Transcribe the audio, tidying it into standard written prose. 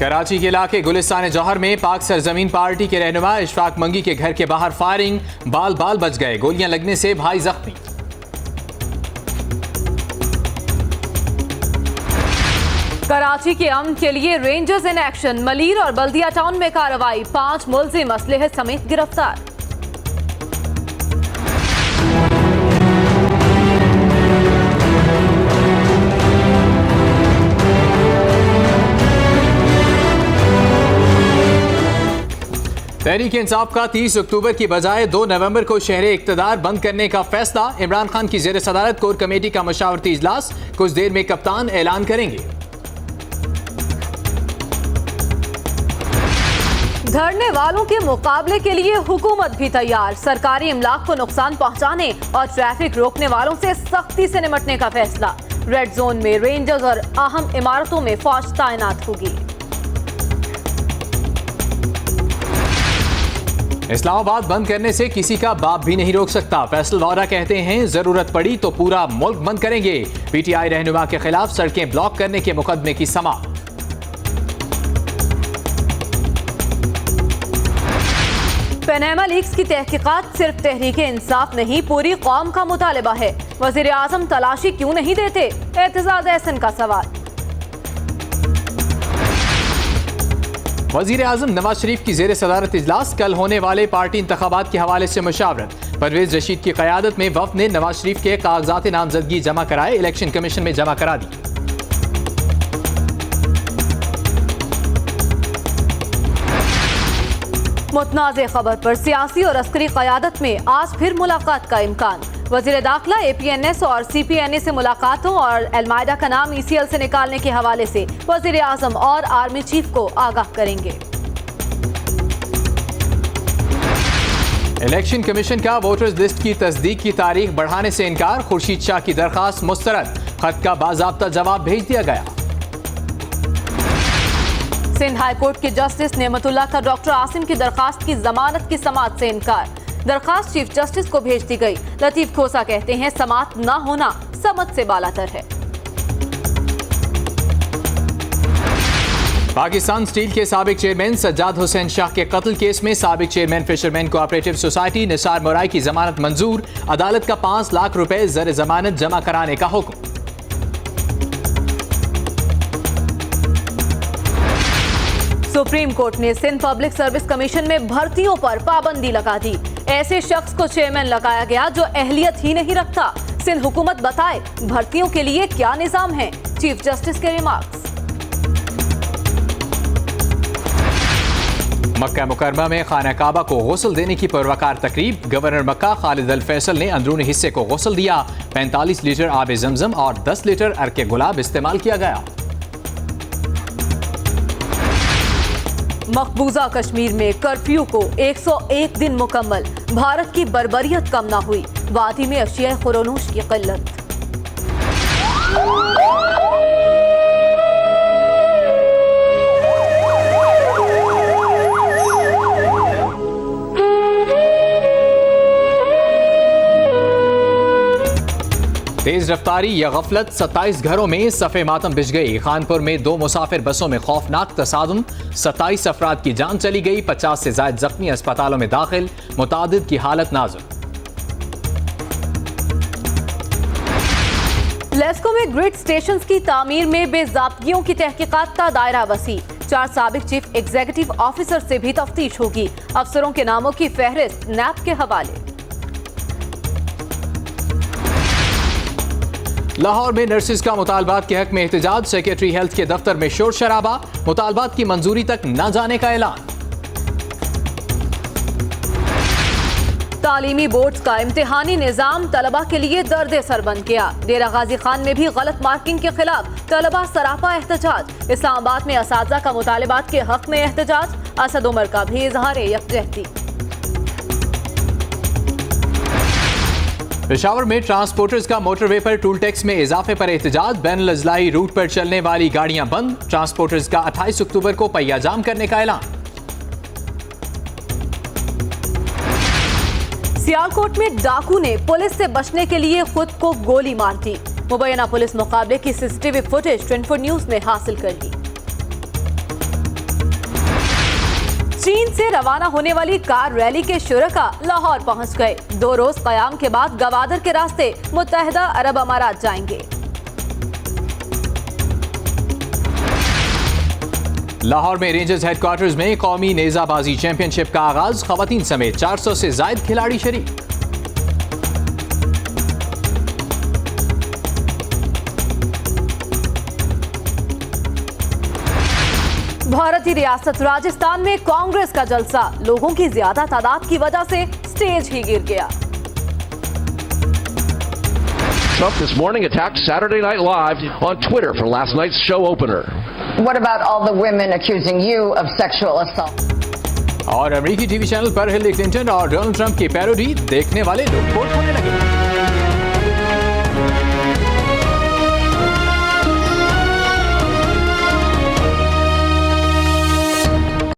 कराची के इलाके गुलिस्तान जौहर में पाक सरजमीन पार्टी के रहनुमा इशफाक मंगी के घर के बाहर फायरिंग, बाल बाल बच गए, गोलियां लगने से भाई जख्मी। कराची के अमन के लिए रेंजर्स इन एक्शन, मलीर और बल्दिया टाउन में कार्रवाई, 5 मुलजिम असलहे समेत गिरफ्तार। तहरीक इंसाफ का 30 अक्टूबर की बजाय 2 नवंबर को शहर इक्तदार बंद करने का फैसला, इमरान खान की जेर सदारत कोर कमेटी का मशावरती इजलास, कुछ देर में कप्तान ऐलान करेंगे। धरने वालों के मुकाबले के लिए हुकूमत भी तैयार, सरकारी इमलाक को नुकसान पहुंचाने और ट्रैफिक रोकने वालों से सख्ती से निपटने का फैसला। रेड जोन में रेंजर्स और अहम इमारतों में फौज तैनात होगी। इस्लामाबाद बंद करने से किसी का बाप भी नहीं रोक सकता, फैसल वोरा कहते हैं जरूरत पड़ी तो पूरा मुल्क बंद करेंगे। पीटीआई रहनुमा के खिलाफ सड़कें ब्लॉक करने के मुकदमे की समाअत। पनामा लीक्स की तहकीकात सिर्फ तहरीके इंसाफ नहीं, पूरी कौम का मुतालबा है। वजीर आजम तलाशी क्यों नहीं देते, एतजाज एहसन का सवाल। वजीर आजम नवाज शरीफ की जेर सदारत इजलास, कल होने वाले पार्टी इंतखाबात के हवाले से मशावरत। परवेज रशीद की क़यादत में वफ़द ने नवाज शरीफ के कागजात नामजदगी जमा कराए, इलेक्शन कमीशन में जमा करा दी। मुतनाज़े खबर पर सियासी और अस्करी क़यादत में आज फिर मुलाकात का इम्कान। वज़ीर दाखिला APNS और CPNA से मुलाकातों और अलमायदा का नाम ECL से निकालने के हवाले से वज़ीर आज़म और आर्मी चीफ को आगाह करेंगे। इलेक्शन कमीशन का वोटर्स लिस्ट की तस्दीक की तारीख बढ़ाने से इनकार, खुर्शीद शाह की दरखास्त मुस्तरद, खत का बाज़ाब्ता जवाब भेज दिया गया। सिंध हाई कोर्ट के जस्टिस नेमतुल्लाह का डॉक्टर आसिम की दरखास्त की जमानत की समाअत से इनकार, दरखास्त चीफ जस्टिस को भेज दी गई। लतीफ खोसा कहते हैं समाअत न होना समझ से बालातर है। पाकिस्तान स्टील के साबिक चेयरमैन सज्जाद हुसैन शाह के कत्ल केस में साबिक chairman fisherman cooperative society Nisar mori की जमानत मंजूर, अदालत का 5 लाख रुपए ज़र जमानत जमा कराने का हुक्म। सुप्रीम कोर्ट ने सिंध पब्लिक सर्विस कमीशन में भर्तियों पर पाबंदी लगा दी। ऐसे शख्स को चेयरमैन लगाया गया जो अहलियत ही नहीं रखता। सिंध हुकूमत बताए भर्तियों के लिए क्या निजाम है, चीफ जस्टिस के रिमार्क्स। मक्का मुकरमा में खाना काबा को गुस्ल देने की पुरवकार तकरीब, गवर्नर मक्का खालिद अल फैसल ने अंदरूनी हिस्से को गुस्ल दिया। 45 लीटर आब जमजम और 10 लीटर अर्के गुलाब इस्तेमाल किया गया। मकबूजा कश्मीर में कर्फ्यू को 101 दिन मुकम्मल, भारत की बर्बरियत कम ना हुई, वादी में अशिया खुरोनोश की किल्लत। तेज रफ्तारी या गफलत, 27 घरों में सफ़े मातम बिछ गई। खानपुर में 2 मुसाफिर बसों में खौफनाक तसादुम, 27 अफराद की जान चली गई, 50 से ज्यादा जख्मी अस्पतालों में दाखिल, मुतादिद की हालत नाजुक। लेस्को में ग्रिड स्टेशन की तामीर में बेज़ाब्तियों की तहकीकात का दायरा वसी, 4 साबिक चीफ एग्जीक्यूटिव ऑफिसर से भी तफ्तीश होगी। अफसरों के नामों की फहरिस्त नैब के हवाले। लाहौर में नर्सिस का मुतालबात के हक में एहतजाज, सेक्रेटरी हेल्थ के दफ्तर में शोर शराबा, मुतालबात की मंजूरी तक न जाने का ऐलान। तालीमी बोर्ड्स का इम्तिहानी निजाम तलबा के लिए दर्द सर बन गया। डेरा गाजी खान में भी गलत मार्किंग के खिलाफ तलबा सरापा एहतजाज। इस्लामाबाद में असातिज़ा का मुतालबात के हक में एहतजाज, असद उमर का भी इजहार यकजहती। पेशावर में ट्रांसपोर्टर्स का मोटरवे पर टूल टैक्स में इजाफे पर एहतजाज, बैनुल अजलाई रूट पर चलने वाली गाड़ियां बंद, ट्रांसपोर्टर्स का 28 अक्टूबर को पहिया जाम करने का ऐलान। सियालकोट में डाकू ने पुलिस से बचने के लिए खुद को गोली मार दी। मुबैना पुलिस मुकाबले की CCTV फुटेज 24 न्यूज ने हासिल कर ली। से रवाना होने वाली कार रैली के शुरका लाहौर पहुंच गए। 2 रोज कयाम के बाद गवादर के रास्ते मुत्तहिदा अरब अमारात जाएंगे। लाहौर में रेंजर्स हेडक्वार्टर्स में कौमी नेजाबाजी चैंपियनशिप का आगाज, खवातीन समेत 400 से ज्यादा खिलाड़ी शरीक। भारतीय रियासत राजस्थान में कांग्रेस का जलसा, लोगों की ज्यादा तादाद की वजह से स्टेज ही गिर गया। Trump this morning attacked Saturday Night Live on Twitter for last night's show opener. What about all the women accusing you of sexual assault? और अमेरिकी टीवी चैनल पर हिलरी क्लिंटन और डोनाल्ड ट्रंप की parody देखने वाले लोग bore होने लगे।